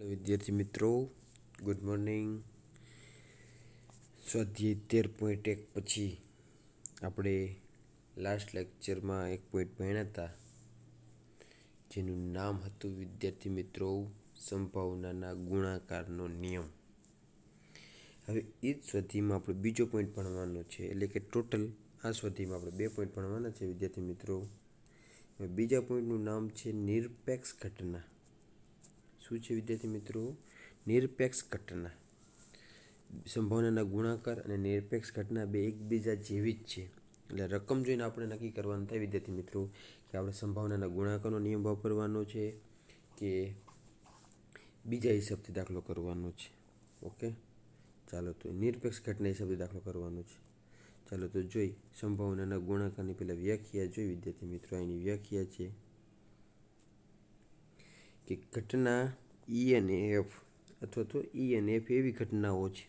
વિદ્યાર્થી મિત્રો, good morning. સ્વાધ્યાય 13.1 પછી આપણે લાસ્ટ લેક્ચરમાં એક પોઈન્ટ ભણ્યા હતા, જેનું નામ હતું વિદ્યાર્થી મિત્રો સંભાવનાના ગુણાકારનો નિયમ. હવે એ જ સ્વાધ્યાયમાં આપણે બીજો પોઈન્ટ ભણવાનો છે, એટલે કે ટોટલ આ સ્વાધ્યાયમાં આપણે 2 પોઈન્ટ ભણવાના છે વિદ્યાર્થી મિત્રો. બીજા પોઈન્ટનું નામ છે નિરપેક્ષ ઘટના. શું છે વિદ્યાર્થી મિત્રો? નિરપેક્ષ ઘટના. સંભાવનાના ગુણાકાર અને નિરપેક્ષ ઘટના બે એકબીજા જેવી જ છે. એટલે રકમ જોઈને આપણે નક્કી કરવાનું થાય વિદ્યાર્થી મિત્રો કે આપણે સંભાવનાના ગુણાકારનો નિયમ વાપરવાનો છે કે બીજા હિસાબથી દાખલો કરવાનો છે. ઓકે, ચાલો તો નિરપેક્ષ ઘટના હિસાબથી દાખલો કરવાનો છે. ચાલો તો જોઈ સંભાવનાના ગુણાકારની પહેલાં વ્યાખ્યા જોઈ વિદ્યાર્થી મિત્રો. એની વ્યાખ્યા છે કે ઘટના ઈ અને એફ અથવા તો ઈ અને એફ એવી ઘટનાઓ છે,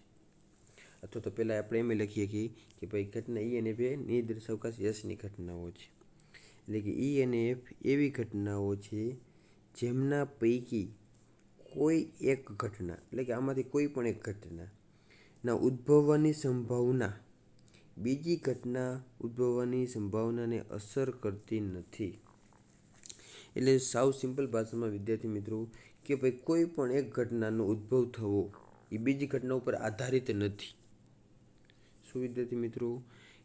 અથવા તો પહેલાં આપણે એમ લખીએ કે ભાઈ ઘટના ઈ અને એફ એ નિર્દેશાવકાશ યશની ઘટનાઓ છે. એટલે કે ઈ અને એફ એવી ઘટનાઓ છે જેમના પૈકી કોઈ એક ઘટના, એટલે કે આમાંથી કોઈ પણ એક ઘટનાના ઉદ્ભવવાની સંભાવના બીજી ઘટના ઉદ્ભવવાની સંભાવનાને અસર કરતી નથી. એટલે સાવ સિમ્પલ ભાષામાં વિદ્યાર્થી મિત્રો કે ભાઈ કોઈ પણ એક ઘટનાનો ઉદ્ભવ થવો એ બીજી ઘટના ઉપર આધારિત નથી. શું વિદ્યાર્થી મિત્રો?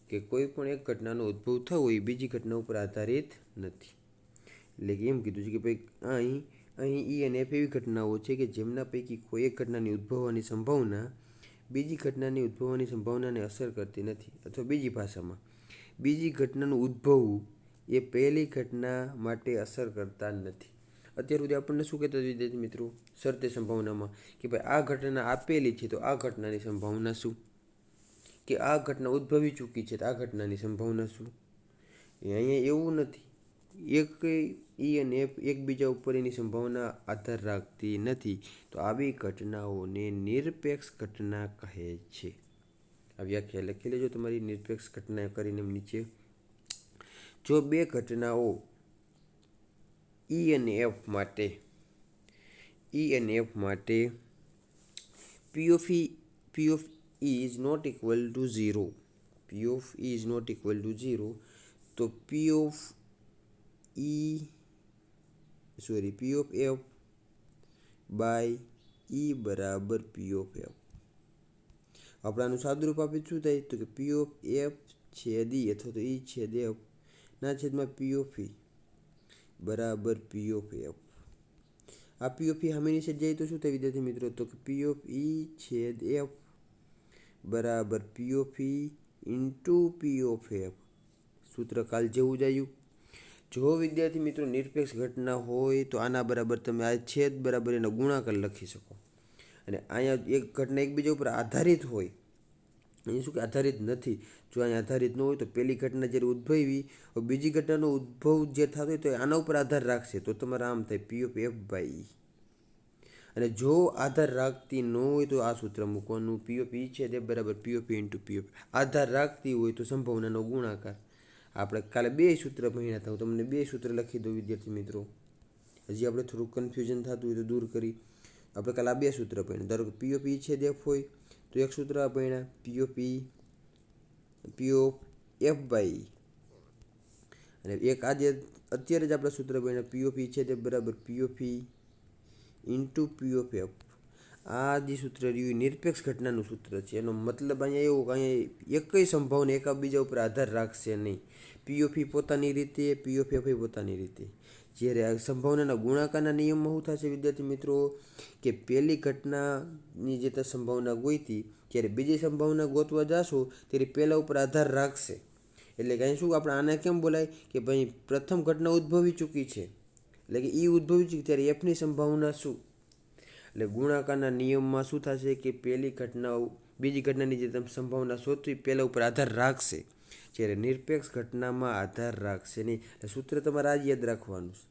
કે કોઈ પણ એક ઘટનાનો ઉદ્ભવ થવો એ બીજી ઘટના ઉપર આધારિત નથી. એટલે કે એમ કીધું છે કે ભાઈ અહીં ઈ અને એફ એવી ઘટનાઓ છે કે જેમના પૈકી કોઈ એક ઘટનાની ઉદ્ભવવાની સંભાવના બીજી ઘટનાની ઉદ્ભવવાની સંભાવનાને અસર કરતી નથી. અથવા બીજી ભાષામાં બીજી ઘટનાનું ઉદ્ભવવું એ પહેલી ઘટના માટે અસર કરતા નથી. અત્યાર સુધી આપણને શું કહેતા વિદ્યાર્થી મિત્રો શરતે સંભાવનામાં કે ભાઈ આ ઘટના આપેલી છે તો આ ઘટનાની સંભાવના શું, કે આ ઘટના ઉદ્ભવી ચૂકી છે તો આ ઘટનાની સંભાવના શું. અહીંયા એવું નથી. એક ઈ અને એફ એકબીજા ઉપર એની સંભાવના આધાર રાખતી નથી, તો આવી ઘટનાઓને નિરપેક્ષ ઘટના કહે છે. આ વ્યાખ્યા લખી લેજો તમારી નિરપેક્ષ ઘટના કરીને નીચે. જો બે ઘટનાઓ ઈ અને એફ માટે P of E is not equal to 0, P of E is not equal to 0, તો P of F by E બરાબર P of F. આપણે આનું સાદુરૂપ આપી શું થાય તો કે P of F છેદ E અથવા તો E છેદ F ના છેદમાં P of E બરાબર P of F. આ P of E સામેની સાઈડ જાય તો શું થાય વિદ્યાર્થી મિત્રો? તો કે P of E છેદ F બરાબર P of E into P of F. સૂત્ર કાલ જેવું જ આવ્યું. જો વિદ્યાર્થી મિત્રો નિરપેક્ષ ઘટના હોય તો આના બરાબર તમે આ છેદ બરાબર એનો ગુણાકાર લખી શકો. અને અહીંયા એક ઘટના એકબીજા ઉપર આધારિત હોય, અહીં શું કે આધારિત નથી. જો અહીંયા આધારિત ન હોય તો પહેલી ઘટના જ્યારે ઉદ્ભવી બીજી ઘટનાનો ઉદ્ભવ જે થતો હોય તો આના ઉપર આધાર રાખશે, તો તમારે આમ થાય P of F by E. અને જો આધાર રાખતી ન હોય તો આ સૂત્ર મૂકવાનું P of E છે તે બરાબર P of E into P of. આધાર રાખતી હોય તો સંભાવનાનો ગુણાકાર. આપણે કાલે 2 સૂત્ર ભણ્યા હતા, હું તમને 2 સૂત્ર લખી દઉં વિદ્યાર્થી મિત્રો. હજી આપણે થોડુંક કન્ફ્યુઝન થતું હોય તો દૂર કરી. આપણે કાલે આ 2 સૂત્ર ભણ્યા. ધારો કે P of E છે F હોય તો એક સૂત્ર ભણ્યા P of F by E. અને એક આજે અત્યારે જ આપણે સૂત્ર ભણ્યા P of E છે તે બરાબર P of E into P of F. આ જે સૂત્ર રહ્યું નિરપેક્ષ ઘટનાનું સૂત્ર છે. એનો મતલબ અહીંયા એવું કે અહીંયા એકય સંભાવના એકબીજા ઉપર આધાર રાખશે નહીં. P of E પોતાની રીતે, P of F પોતાની રીતે. જ્યારે આ સંભાવનાના ગુણાકારના નિયમમાં શું થશે વિદ્યાર્થી મિત્રો કે પહેલી ઘટનાની જે સંભાવના ગોઈતી ત્યારે બીજી સંભાવના ગોતવા જશો ત્યારે પહેલા ઉપર આધાર રાખશે. એટલે કે અહીં શું આપણે આને કેમ બોલાય કે ભાઈ પ્રથમ ઘટના ઉદ્ભવી ચૂકી છે, એટલે કે એ ઉદ્ભવી ચૂકી ત્યારે એફની સંભાવના શું. એટલે ગુણાકારના નિયમમાં શું થશે કે પહેલી ઘટના બીજી ઘટનાની જે તમે સંભાવના શોધવી પહેલા ઉપર આધાર રાખશે, જ્યારે નિરપેક્ષ ઘટનામાં આધાર રાખશે નહીં. એટલે સૂત્ર તમારે આ જ યાદ રાખવાનું છે.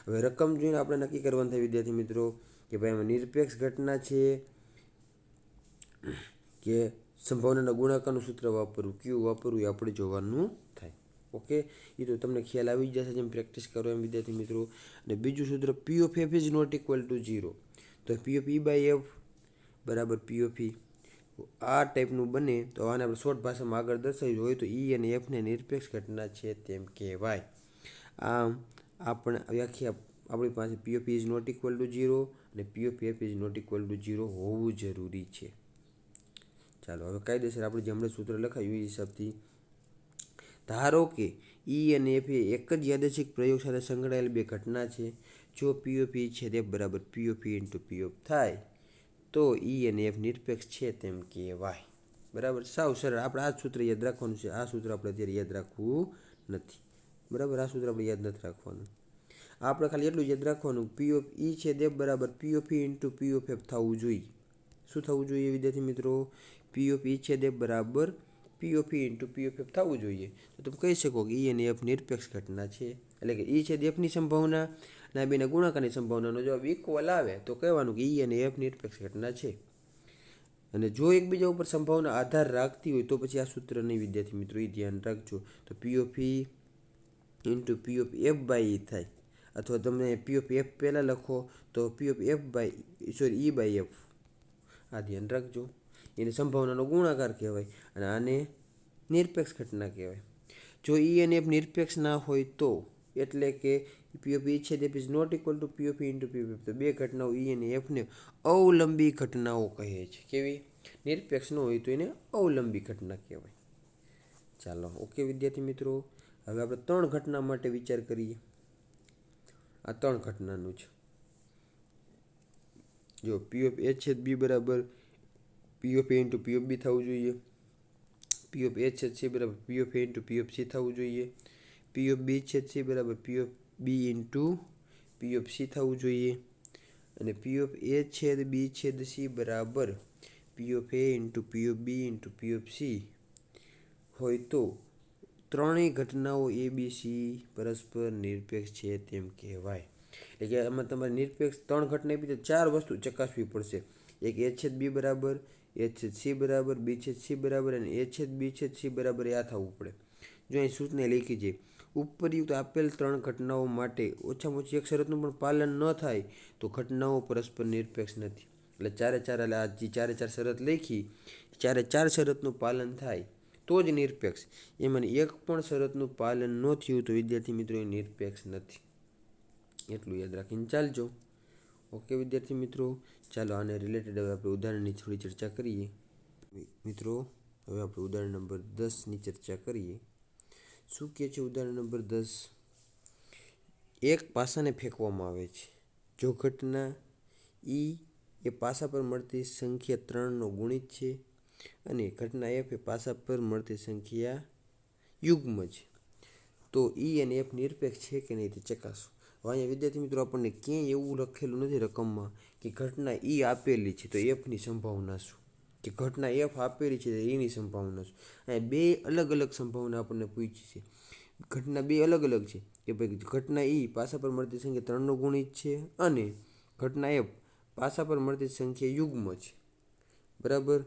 હવે રકમ જોઈને આપણે નક્કી કરવાનું થાય વિદ્યાર્થી મિત્રો કે ભાઈ આમાં નિરપેક્ષ ઘટના છે કે સંભાવનાના ગુણાકારનું સૂત્ર વાપરવું, કયું વાપરવું એ આપણે જોવાનું થાય. ઓકે, એ તો તમને ખ્યાલ આવી જશે જેમ પ્રેક્ટિસ કરો એમ વિદ્યાર્થી મિત્રો. અને બીજું સૂત્ર P of F is not equal to 0, તો P of E by F બરાબર પી ઓફ ઈ આ ટાઈપનું બને તો આને આપણે શોર્ટ ભાષામાં આગળ દર્શાવ્યું હોય તો ઈ અને એફને નિરપેક્ષ ઘટના છે તેમ કહેવાય. આમ વ્યાખ્યા આપણી પાસે P of is not equal to 0 અને P of F is not equal to 0 હોવું જરૂરી છે. ચાલો હવે કાયદેસર આપણે જે હમણાં સૂત્ર લખાયું એ હિસાબથી ધારો કે ઈ અને એફ એ એક જ યાદચ્છિક પ્રયોગ સાથે સંકળાયેલ બે ઘટના છે. જો પી ઓફ ઈ છે તે બરાબર P of E into P of થાય તો ઈ અને એફ નિરપેક્ષ છે તેમ કહેવાય. બરાબર, સાવ સરળ. આપણે આ સૂત્ર યાદ રાખવાનું છે. આ સૂત્ર આપણે અત્યારે યાદ રાખવું નથી. બરાબર, આ સૂત્ર આપણે યાદ નથી રાખવાનું. આપણે ખાલી એટલું યાદ રાખવાનું પી ઓફ ઈ છે તે બરાબર P of E into P of F થવું જોઈએ. શું થવું જોઈએ વિદ્યાર્થી મિત્રો? પી ઓફ ઈ છે તે બરાબર P of E into P of F થવું જોઈએ. તો તમે કહી શકો કે ઈ અને એફ નિરપેક્ષ ઘટના છે. એટલે કે ઈ છે તે એફની સંભાવના અને આ બેના ગુણાકારની સંભાવનાનો જવાબ ઇક્વલ આવે તો કહેવાનું કે ઈ અને એફ નિરપેક્ષ ઘટના છે. અને જો એકબીજા ઉપર સંભાવના આધાર રાખતી હોય તો પછી આ સૂત્ર નહીં વિદ્યાર્થી મિત્રો, એ ધ્યાન રાખજો. તો P of E into P of F by E થાય, અથવા તમે પી ઓફ એફ પહેલાં લખો તો P of F by E by F. આ ધ્યાન રાખજો. એને સંભાવનાનો ગુણાકાર કહેવાય અને આને નિરપેક્ષ ઘટના કહેવાય. જો ઈ અને એફ નિરપેક્ષ ના હોય તો, એટલે કે પી ઓફ ઈ છે તે is not equal to P of E into P of F, તો બે ઘટનાઓ ઈ અને એફને અવલંબી ઘટનાઓ કહે છે. કેવી? નિરપેક્ષ ન હોય તો એને અવલંબી ઘટના કહેવાય. ચાલો ઓકે વિદ્યાર્થી મિત્રો, હવે આપણે 3 ઘટના માટે વિચાર કરીએ. આ 3 ઘટનાનું છે. જો પી ઓફ એ છે બી બરાબર P of A into P of B થવું જોઈએ. પી ઓફ એ છે સી બરાબર P of A into P of C થવું જોઈએ. પી ઓફ બી છે સી બરાબર P of B into P of C થવું જોઈએ. અને પી ઓફ એ છેદ બી છેદ સી બરાબર P of A into P of B into P of C હોય તો ત્રણેય ઘટનાઓ એ બી સી પરસ્પર નિરપેક્ષ છે તેમ કહેવાય. એટલે કે આમાં તમારે નિરપેક્ષ 3 ઘટના આપી તો 4 વસ્તુ ચકાસવી પડશે. એક એ છેદ બી બરાબર, એ છેદ સી બરાબર, બી છેદ સી બરાબર અને એ છેદ બી છેદ સી બરાબર આ થવું પડે. જો અહીં સૂચના લખી છે ઉપરયુક્ત આપેલ 3 ઘટનાઓ માટે ઓછામાં ઓછી એક શરતનું પણ પાલન ન થાય તો ઘટનાઓ પરસ્પર નિરપેક્ષ નથી. એટલે ચારે ચાર શરત લખી, ચારે 4 શરતનું પાલન થાય તો જ નિરપેક્ષ. એમાંની એક પણ શરતનું પાલન ન થયું તો વિદ્યાર્થી મિત્રો એ નિરપેક્ષ નથી. એટલું યાદ રાખીને ચાલજો. ઓકે વિદ્યાર્થી મિત્રો, ચાલો આને રિલેટેડ હવે આપણે ઉદાહરણની થોડી ચર્ચા કરીએ. મિત્રો હવે આપણે ઉદાહરણ નંબર 10ની ચર્ચા કરીએ. શું કહે છે ઉદાહરણ નંબર 10? એક પાસાને ફેંકવામાં આવે છે. જો ઘટના ઈ એ પાસા પર મળતી સંખ્યા 3નો ગુણિત છે અને ઘટના એફ એ પાસા પર મળતી સંખ્યા યુગ્મ છે, તો ઈ અને એફ નિરપેક્ષ છે કે નહીં તે ચકાસો. હવે અહીંયા વિદ્યાર્થી મિત્રો આપણને ક્યાંય એવું લખેલું નથી રકમમાં કે ઘટના ઈ આપેલી છે તો એફની સંભાવના શું, કે ઘટના એફ આપેલી છે તો એની સંભાવના શું. અહીંયા બે અલગ અલગ સંભાવના આપણને પૂછી છે. ઘટના બે અલગ અલગ છે કે ભાઈ ઘટના ઈ પાસા પર મળતી સંખ્યા 3નો ગુણિત છે અને ઘટના એફ પાસા પર મળતી સંખ્યા યુગ્મ છે. બરાબર,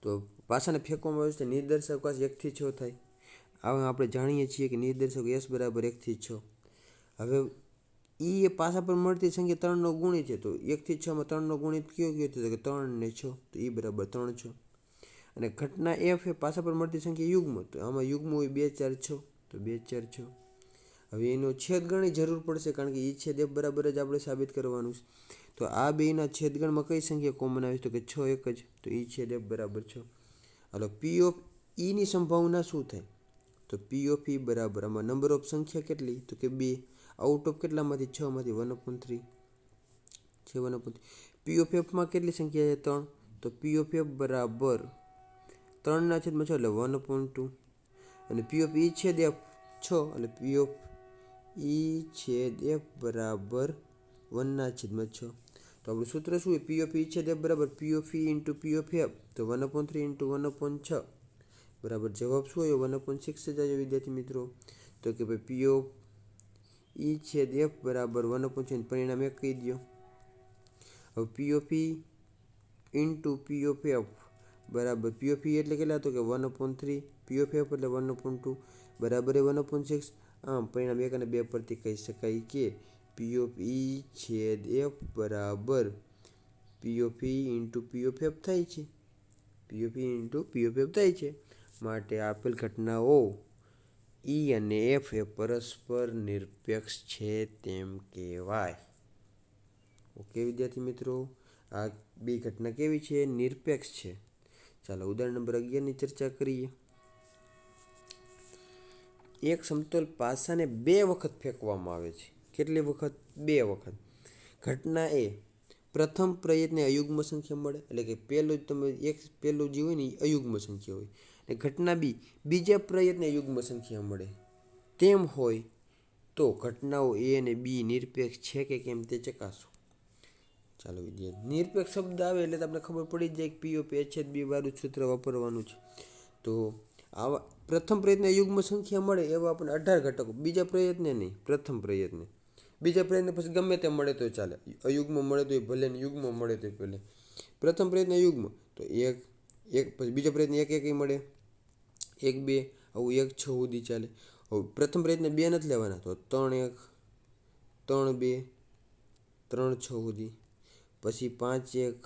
તો પાસાને ફેંકવામાં આવે છે નિર્દેશક 1 થી 6 થાય. આવા આપણે જાણીએ છીએ કે નિર્દેશક S બરાબર 1 થી 6. હવે ઈ એ પાસા પર મળતી સંખ્યા 3નો ગુણિત છે તો 1 થી 6 માં 3નો ગુણિત કયો છે તો કે 3 ને 6, તો ઈ બરાબર 3 6. અને ઘટના F એ પાસા પર મળતી સંખ્યા યુગ્મ, તો આમાં યુગ્મ હોય 2 4 6, તો 2 4 6. હવે એનો છેદગણની જરૂર પડશે કારણ કે ઈ છેદ F બરાબર જ આપણે સાબિત કરવાનું છે. તો આ બેના છેદગણમાં કઈ સંખ્યા કોમન આવે તો કે 6 એક જ, તો ઈ છેદ F બરાબર 6. હાલો પી ઓફ ઈની સંભાવના શું થાય? તો પી ઓફ ઈ બરાબર આમાં નંબર ઓફ સંખ્યા કેટલી તો કે 2, આઉટ ઓફ કેટલામાંથી 6 માંથી 1/3 છે 1/3. પી ઓફ એફમાં કેટલી સંખ્યા છે 3, તો પી ઓફ એફ બરાબર 3 ના છેદમાં 6 એટલે 1/2. અને પી ઓફ ઈ છેદ એફ 6 એટલે પી ઓફ ઈ છેદ એફ બરાબર 1 ના છેદમાં 6. તો આપણું સૂત્ર શું છે? પી ઓફ ઈ છેદ એફ બરાબર P of E into P of F, તો 1/3 ઇન્ટુ 1/6 બરાબર જવાબ શું આવ્યો? 1/6 જ આવ્યો વિદ્યાર્થી મિત્રો. તો કે ભાઈ પી ઓફ ઈ છેદ એફ બરાબર 1/6 પરિણામ 1 કહી દો. હવે પી of E into P of F બરાબર પી ઓફ ઈ એટલે કેટલા તો કે 1/3, પી ઓફ એફ એટલે 1/2 બરાબર 1/6. આમ પરિણામ 1 અને 2 પરથી કહી શકાય કે પી ઓફ ઈ છેદ એફ બરાબર P of E into P of F થાય છે. પી of E into P of F થાય છે. માટે આપેલ ઘટનાઓ ઈ અને એફ એ પરસ્પર નિરપેક્ષ છે તેમ કહેવાય. ઓકે વિદ્યાર્થી મિત્રો, આ બે ઘટના કેવી છે? નિરપેક્ષ છે. ચાલો ઉદાહરણ નંબર 11ની ચર્ચા કરીએ. એક સમતોલ પાસાને 2 વખત ફેંકવામાં આવે છે. કેટલી વખત? 2 વખત. ઘટના એ પ્રથમ પ્રયત્ને અયુગ્મ સંખ્યા મળે, એટલે કે પહેલું જે હોય ને એ અયુગ્મ સંખ્યા હોય. અને ઘટના બી બીજા પ્રયત્ને યુગ્મ સંખ્યા મળે. તેમ હોય તો ઘટનાઓ એ અને બી નિરપેક્ષ છે કે કેમ તે ચકાસો. ચાલો વિદ્યાર્થી, નિરપેક્ષ શબ્દ આવે એટલે તમને ખબર પડી જ જાય કે પી ઓફ એ છેદ બી વાળું સૂત્ર વાપરવાનું છે. તો આવા પ્રથમ પ્રયત્ને યુગ્મ સંખ્યા મળે એવા આપણે 18 ઘટકો, બીજા પ્રયત્ને નહીં, પ્રથમ પ્રયત્ને. બીજા પ્રયત્ને પછી ગમે તે મળે તો ચાલે, અયુગ્મ મળે તો ભલે ને યુગ્મ મળે તો ભલે. પ્રથમ પ્રયત્ન યુગ્મ તો એક પછી બીજા પ્રયત્ન એક મળે, 1 2 આવું 1 6 સુધી ચાલે. હવે પ્રથમ પ્રયત્ન 2 નથી લેવાના, તો 3 1 3 2 3 6 સુધી. પછી 5 1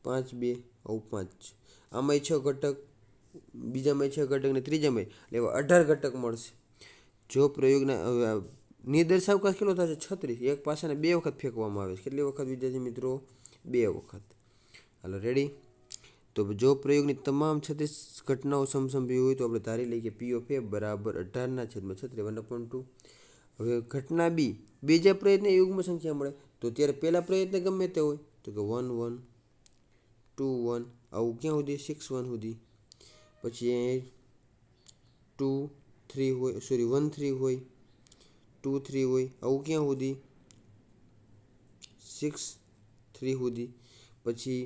5 2 આવું 5. આમાંય 6 ઘટક, બીજામાં 6 ઘટક ને ત્રીજામાં એટલે એવા 18 ઘટક મળશે. જો પ્રયોગના નિર્દેશાવકાશ કેટલો થશે? 36. એક પાસાને 2 વખત ફેંકવામાં આવે છે. કેટલી વખત વિદ્યાર્થી મિત્રો? 2 વખત. હાલો રેડી. તો જો પ્રયોગની તમામ 36 ઘટનાઓ સમસંભી હોય તો આપણે ધારી લઈએ કે પી ઓફ એ બરાબર 18/36 1/2. હવે ઘટના બી બીજા પ્રયત્ને યુગ્મ સંખ્યા મળે તો ત્યારે પહેલા પ્રયત્ન ગમે તે હોય, તો કે 1 1 2 1 આવું ક્યાં સુધી? 6 1 સુધી. પછી 2 3 હોય, સોરી 1 3 હોય, 2 3 હોય, આવું ક્યાં સુધી? 6 3 સુધી. પછી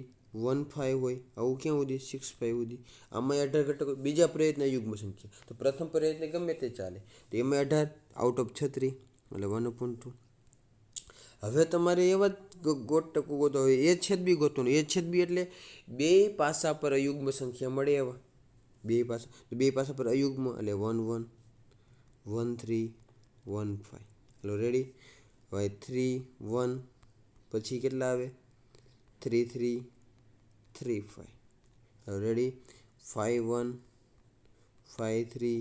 1 5 હોય, આવું ક્યાં સુધી? 6 5 સુધી. આમાં 18 ઘટકો, બીજા પ્રયત્ન યુગ્મ સંખ્યા. તો પ્રથમ પ્રયત્ન ગમે તે ચાલે, તો એમાં 18 આઉટ ઓફ 36 એટલે 1/2. હવે તમારે એવા જ ઘટકો ગોતો. હવે એ છેદ બી ગોતવાનું. એ છેદ બી એટલે બે પાસા પર અયુગ્મ સંખ્યા મળે એવા બે પાસા. તો બે પાસા પર અયુગ્મ એટલે 1 1 1 3 1 5. Hello ready. હવે 3 1 પછી કેટલા આવે? 3 3 3 5. હવે રેડી. 5 1 5 3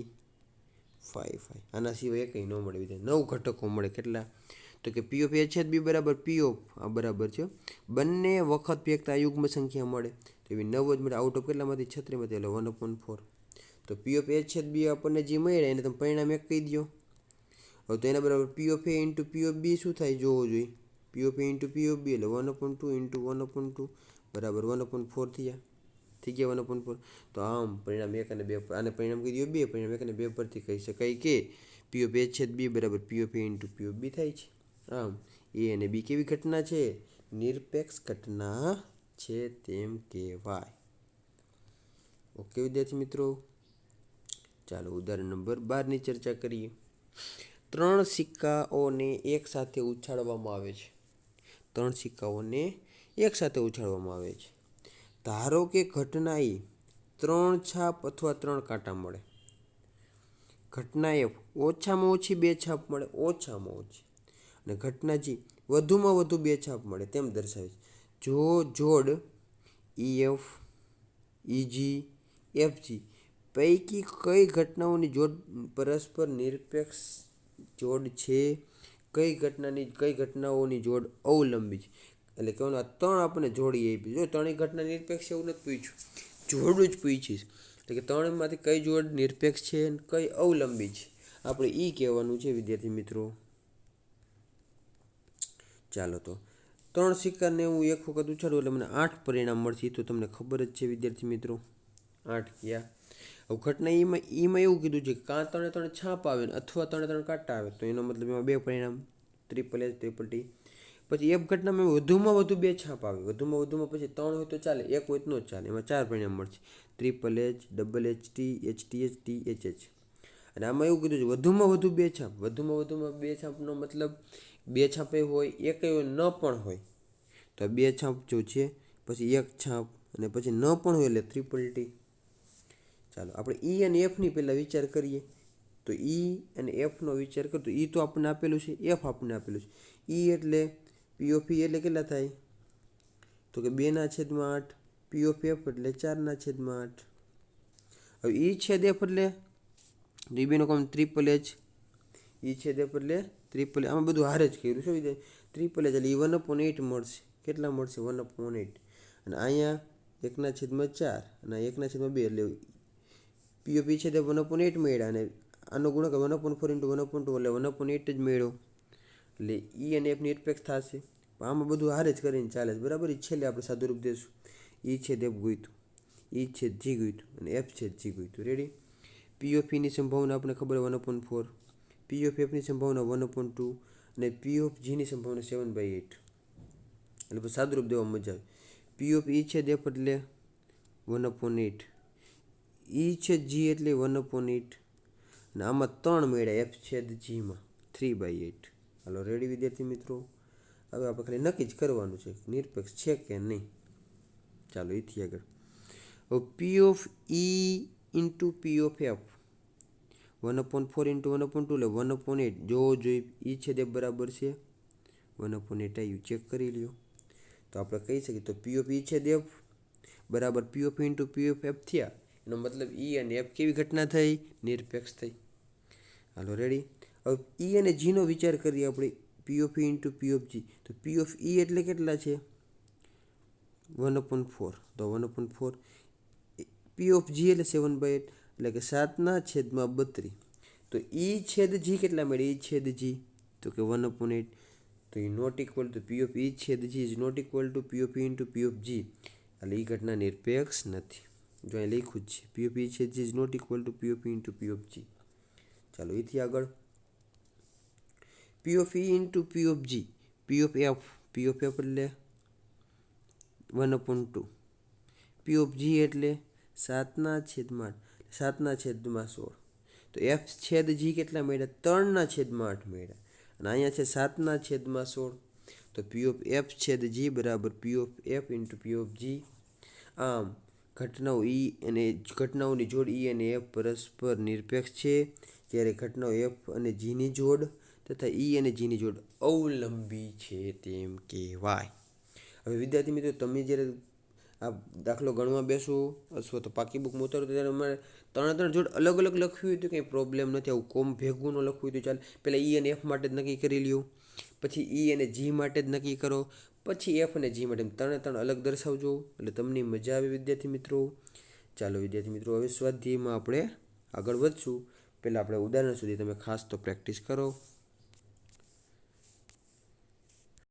5 5. આના સિવાય કંઈ ન મળે. 9 ઘટકો મળે. કેટલા? તો કે પી ઓફ એ છેદ બી બરાબર પી ઓફ આ બરાબર છે બંને વખત ફેંકતા યુગ્મ સંખ્યા મળે તો એવી 9 જ મળે. Out of કેટલામાંથી? 36માંથી, એટલે 1/4. તો પી ઓફ એ છેદ બી આપણને જે મળે એને તમે પરિણામ એક કહી દો. હવે તો એના બરાબર P of A into P of B શું થાય જોવું જોઈએ. P of A into P of B એટલે 1/2 ઇન્ટુ 1/2 બરાબર 1/4 થઈ ગયા 1/4. તો આમ પરિણામ 1 અને 2, આને પરિણામ કહી દો 2, પરિણામ 1 અને 2 પરથી કહી શકાય કે પી ઓફ એ છેદ બી બરાબર P of A into P of B થાય છે. આમ એ અને બી કેવી ઘટના છે? નિરપેક્ષ ઘટના છે તેમ કહેવાય. ઓકે વિદ્યાર્થી મિત્રો, ચાલો ઉદાહરણ નંબર 12ની ચર્ચા કરીએ. 3 સિક્કાઓને એક સાથે ઉછાળવામાં આવે છે. 3 સિક્કાઓને એક સાથે ઉછાળવામાં આવે છે. ધારો કે ઘટના એ 3 છાપ અથવા 3 કાંટા મળે. ઘટના એફ ઓછામાં ઓછી 2 છાપ મળે, ઓછામાં ઓછી. અને ઘટના જી વધુમાં વધુ 2 છાપ મળે તેમ દર્શાવે છે. જો જોડ EF EG FG પૈકી કઈ ઘટનાઓની જોડ પરસ્પર નિરપેક્ષ જોડ છે? કઈ ઘટનાઓની જોડ અવલંબી છે? એટલે કહેવાનું આ 3 આપણને જોડી આપી. જો 3 ઘટના નિરપેક્ષ એવું નથી પૂછ્યું, જોડું જ પૂછીશ. એટલે કે 3માંથી કઈ જોડ નિરપેક્ષ છે અને કઈ અવલંબી છે આપણે એ કહેવાનું છે વિદ્યાર્થી મિત્રો. ચાલો તો 3 સિક્કાને હું એક વખત ઉછાળું એટલે મને 8 પરિણામ મળશે. તો તમને ખબર જ છે વિદ્યાર્થી મિત્રો 8 ક્યાં. હવે ઘટના એમાં એવું કીધું છે કાં 3 3 છાપ આવે ને અથવા 3 3 કાંટા આવે, તો એનો મતલબ એમાં 2 પરિણામ, ટ્રિપલ એચ ટ્રિપલ ટી. પછી એક ઘટનામાં વધુમાં વધુ 2 છાપ આવે, વધુમાં પછી 3 હોય તો ચાલે, 1 હોય તો ન ચાલે. એમાં 4 પરિણામ મળશે, triple H, double H T, H T H, T H H. અને આમાં એવું કીધું છે વધુમાં વધુ 2 છાપ. વધુમાં 2 છાપનો મતલબ 2 છાપે હોય, એક ન પણ હોય. તો 2 છાપ જો છે, પછી 1 છાપ અને પછી ન પણ હોય એટલે ટ્રિપલ ટી. ચાલો આપણે ઈ અને એફની પહેલાં વિચાર કરીએ. તો ઈ અને એફનો વિચાર કરો તો ઈ તો આપણને આપેલું છે, એફ આપણને આપેલું છે. ઈ એટલે પી ઓફ ઈ એટલે કેટલા થાય તો કે 2/8, પી ઓફ એફ એટલે 4/8. હવે ઈ છેદ એફ એટલે ઈ બેનો કોમ ટ્રિપલ એચ, ઈ છેદ એફ એટલે ટ્રિપલ, આમાં બધું હારે જ કર્યું શું વિધાય ટ્રિપલ એચ એટલે ઈ 1/8 મળશે. કેટલા મળશે 1/8, અને અહીંયા 1/4 અને 1/2 એટલે પી ઓફ ઈ છે તે 1/8 મળ્યા, અને આનો ગુણાકાર 1/4 × 1/2 એટલે 1/8 જ મળ્યો. એટલે ઈ અને એફ નિરપેક્ષ થશે. આમાં બધું હારે જ કરીને ચાલે છે બરાબર. છેલ્લે આપણે સાદુરૂપ દઈશું. ઈ છેદ એફ ગોઈતું, ઈ છેદ જી ગોઈતું અને એફ છેદ જી ગોઈતું. રેડી. પી ઓફ ઈની સંભાવના આપણે ખબર 1/4, પી ઓફ એફની સંભાવના 1/2 અને પી ઓફ જીની સંભાવના 7/8. એટલે પછી સાદુરૂપ દેવા મજા આવે. પી ઓફ ઈ છેદ એફ એટલે 1/8, ઈ છેદ જી એટલે 1/8, અને આમાં 3 મળ્યા એફ છેદ જીમાં 3/8. હાલો રેડી વિદ્યાર્થી મિત્રો. હવે આપણે ખાલી નક્કી જ કરવાનું છે નિરપેક્ષ છે કે નહીં. ચાલો એથી આગળ. હવે પી of E into P of F 1/4 × 1/2 એટલે 1/8. જોવો જોઈએ ઈ છેદ એફ બરાબર છે 1/8 આવ્યું, ચેક કરી લ્યો. તો આપણે કહી શકીએ તો પી ઓફ ઈ છેદ એફ બરાબર P of into P of F થયા. એનો મતલબ ઈ અને એફ કેવી ઘટના થઈ, નિરપેક્ષ થઈ. હાલો રેડી. હવે ઈ અને જીનો વિચાર કરીએ આપણે. P of E into P of G, તો પી ઓફ ઈ એટલે કેટલા છે 1/4, તો 1/4. પી ઓફ જી એટલે 7/8 એટલે કે 7/32. તો ઈ છેદ જી કેટલા મળે, ઈ છેદ જી તો કે 1/8. તો A not equal to P of E છેદ G is not equal to P of E into P of G. એટલે એ ઘટના નિરપેક્ષ નથી. જો અહીં લખ્યું જ છે પી ઓફ ઈ છેદ G is not equal to P of E into P of G. ચાલો એથી આગળ. P of E into P of G, P of F, P of F એટલે 1/2, પી ઓફ જી એટલે 7/8, 7/16. તો એફ છેદ જી કેટલા મળ્યા 3/8 મળ્યા, અને અહીંયા છે 7/16. તો પી ઓફ એફ છેદ જી બરાબર P of F into P of G. આમ ઘટનાઓ ઈ અને ઘટનાઓની જોડ ઈ અને એફ પરસ્પર નિરપેક્ષ છે, જ્યારે ઘટનાઓ એફ અને જીની જોડ તથા ઈ અને જીની જોડ અવલંબી છે તેમ કહેવાય. હવે વિદ્યાર્થી મિત્રો તમે જ્યારે આ દાખલો ગણવા બેસો અથવા તો પાકી બુકમાં ઉતારો ત્યારે અમારે 3 જોડ અલગ અલગ લખવી હોય તો કંઈ પ્રોબ્લેમ નથી. આવું કોમ ભેગું ન લખવું હોય તો ચાલે. પહેલાં ઈ અને એફ માટે જ નક્કી કરી લ્યો, પછી ઈ અને જી માટે જ નક્કી કરો, પછી એફ અને જી માટે 3 અલગ દર્શાવજો. એટલે તમને મજા આવે વિદ્યાર્થી મિત્રો. ચાલો વિદ્યાર્થી મિત્રો હવે સ્વાધ્યાયમાં આપણે આગળ વધશું. પહેલાં આપણે ઉદાહરણ સુધી તમે ખાસ તો પ્રેક્ટિસ કરો.